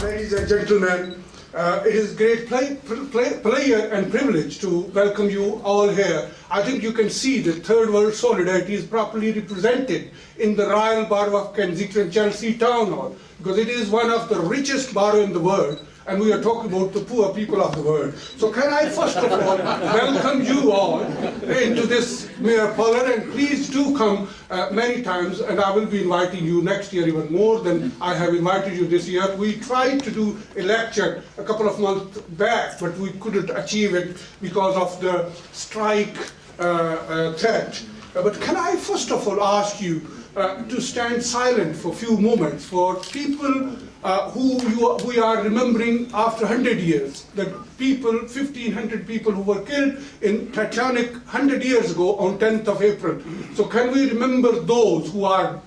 Ladies and gentlemen, it is great pleasure and privilege to welcome you all here. I think you can see that Third World Solidarity is properly represented in the Royal Borough of Kensington Chelsea Town Hall, because it is one of the richest boroughs in the world, and we are talking about the poor people of the world. So can I first of all welcome you all into this Mayor Parlour, and please do come many times, and I will be inviting you next year even more than I have invited you this year. We tried to do a lecture a couple of months back, but we couldn't achieve it because of the strike threat. But can I first of all ask you to stand silent for a few moments for people we are remembering after 100 years, the people, 1,500 people who were killed in Titanic 100 years ago on 10th of April. So can we remember those who are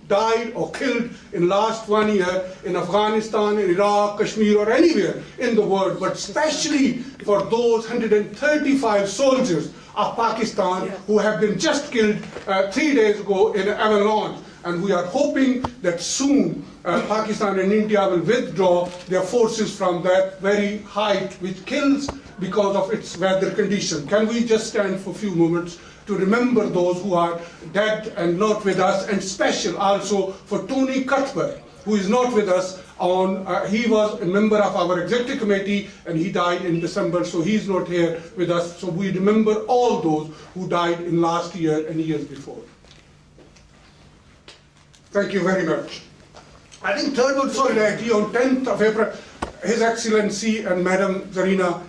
died or killed in last 1 year in Afghanistan, in Iraq, Kashmir, or anywhere in the world, but especially for those 135 soldiers of Pakistan who have been just killed 3 days ago in an avalanche. And we are hoping that soon Pakistan and India will withdraw their forces from that very height which kills because of its weather condition. Can we just stand for a few moments to remember those who are dead and not with us, and special also for Tony Cuthbert, who is not with us. He was a member of our executive committee and he died in December, so he's not here with us. So we remember all those who died in last year and years before. Thank you very much. I think Third World Solidarity on 10th of April, His Excellency and Madam Zarina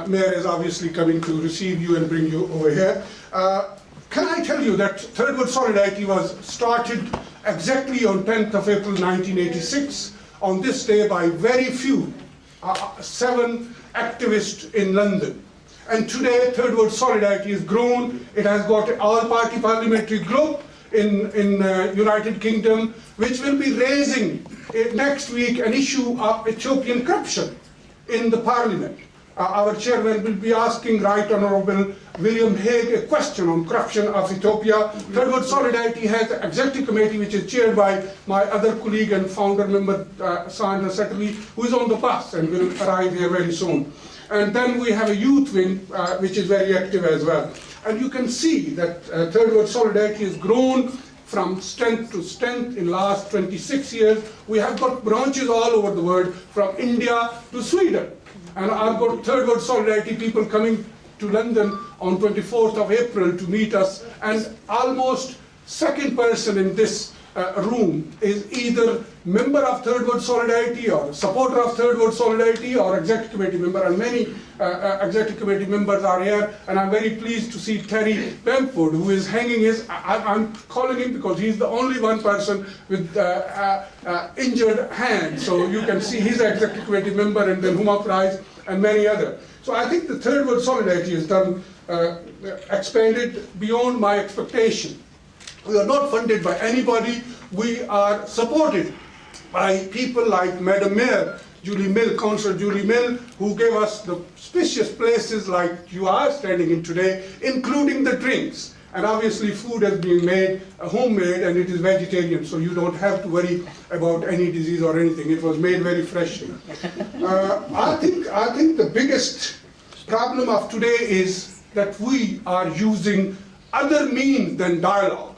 Mayor is obviously coming to receive you and bring you over here. Can I tell you that Third World Solidarity was started exactly on 10th of April 1986, on this day by very few, 7 activists in London. And today Third World Solidarity has grown. It has got an all-party parliamentary group in United Kingdom, which will be raising next week an issue of Ethiopian corruption in the Parliament. Our chairman will be asking Right Honourable William Hague a question on corruption of Ethiopia. Third World Solidarity has an executive committee which is chaired by my other colleague and founder member Sandra Setterly, who is on the bus and will arrive here very soon. And then we have a youth wing which is very active as well. And you can see that Third World Solidarity has grown from strength to strength in the last 26 years. We have got branches all over the world, from India to Sweden. And I've got Third World Solidarity people coming to London on 24th of April to meet us. And almost second person in this room is either member of Third World Solidarity or supporter of Third World Solidarity or executive committee member, and many executive committee members are here. And I'm very pleased to see Terry Bamford, who is hanging his, I'm calling him because he's the only one person with injured hand, so you can see he's an executive committee member, and then Huma Price and many others. So I think the Third World Solidarity has done expanded beyond my expectation. We are not funded by anybody. We are supported by people like Madam Mayor Julie Mill, Councillor Julie Mill, who gave us the spacious places like you are standing in today, including the drinks. And obviously food has been made, homemade, and it is vegetarian, so you don't have to worry about any disease or anything. It was made very freshly. I think the biggest problem of today is that we are using other means than dialogue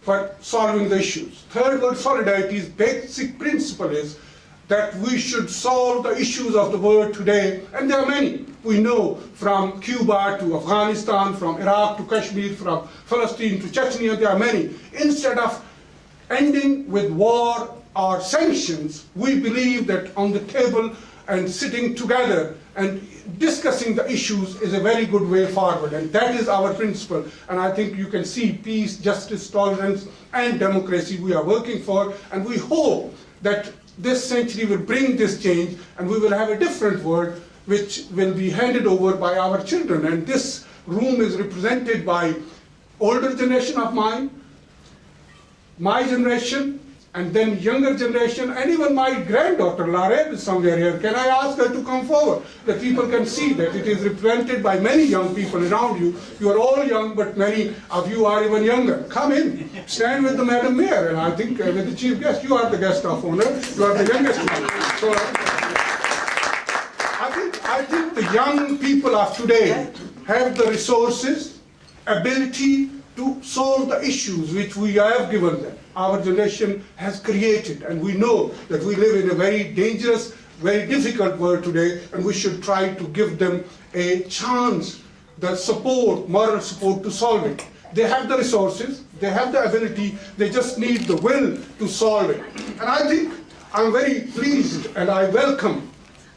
for solving the issues. Third World Solidarity's basic principle is that we should solve the issues of the world today, and there are many. We know, from Cuba to Afghanistan, from Iraq to Kashmir, from Palestine to Chechnya, there are many. Instead of ending with war or sanctions, we believe that on the table and sitting together and discussing the issues is a very good way forward, and that is our principle. And I think you can see peace, justice, tolerance, and democracy we are working for, and we hope that this century will bring this change, and we will have a different world which will be handed over by our children. And this room is represented by older generation of mine, my generation, and then younger generation, and even my granddaughter, Lara, is somewhere here. Can I ask her to come forward? That people can see that it is represented by many young people around you. You are all young, but many of you are even younger. Come in, stand with the Madam Mayor, and I think with the Chief Guest, you are the guest of honor. You are the youngest one. So, I think the young people of today have the resources, ability to solve the issues which we have given them. Our generation has created, and we know that we live in a very dangerous, very difficult world today, and we should try to give them a chance, the support, moral support to solve it. They have the resources, they have the ability, they just need the will to solve it. And I think I'm very pleased and I welcome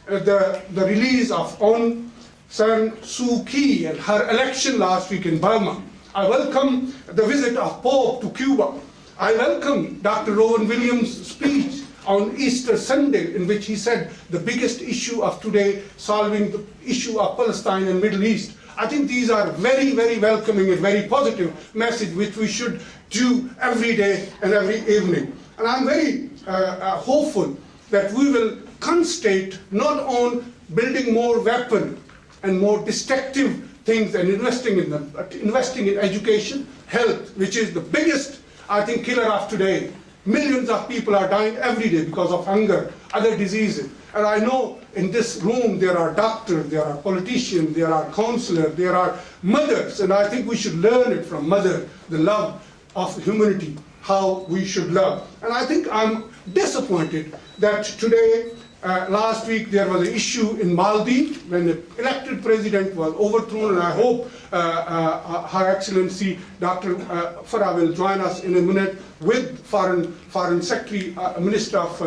the release of Aung San Suu Kyi and her election last week in Burma. I welcome the visit of Pope to Cuba. I welcome Dr. Rowan Williams' speech on Easter Sunday, in which he said the biggest issue of today, solving the issue of Palestine and Middle East. I think these are very, very welcoming and very positive message which we should do every day and every evening. And I'm very hopeful that we will concentrate not on building more weapons and more destructive things and investing in them, but investing in education, health, which is the biggest, I think, killer of today. Millions of people are dying every day because of hunger, other diseases. And I know in this room there are doctors, there are politicians, there are counselors, there are mothers, and I think we should learn it from mother, the love of humanity, how we should love. And I think I'm disappointed that today, last week there was an issue in Maldives when the elected president was overthrown, and I hope Her Excellency Dr. Farah will join us in a minute with Foreign Secretary, Minister of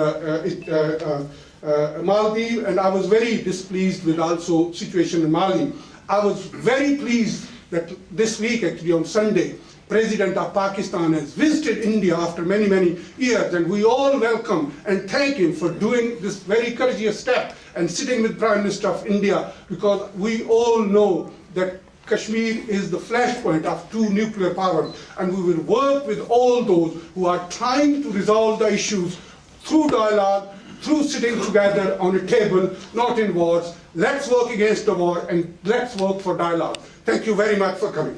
Maldives, and I was very displeased with also situation in Mali. I was very pleased that this week, actually on Sunday, President of Pakistan has visited India after many, many years, and we all welcome and thank him for doing this very courageous step and sitting with Prime Minister of India, because we all know that Kashmir is the flashpoint of two nuclear powers, and we will work with all those who are trying to resolve the issues through dialogue, through sitting together on a table, not in wars. Let's work against the war and let's work for dialogue. Thank you very much for coming.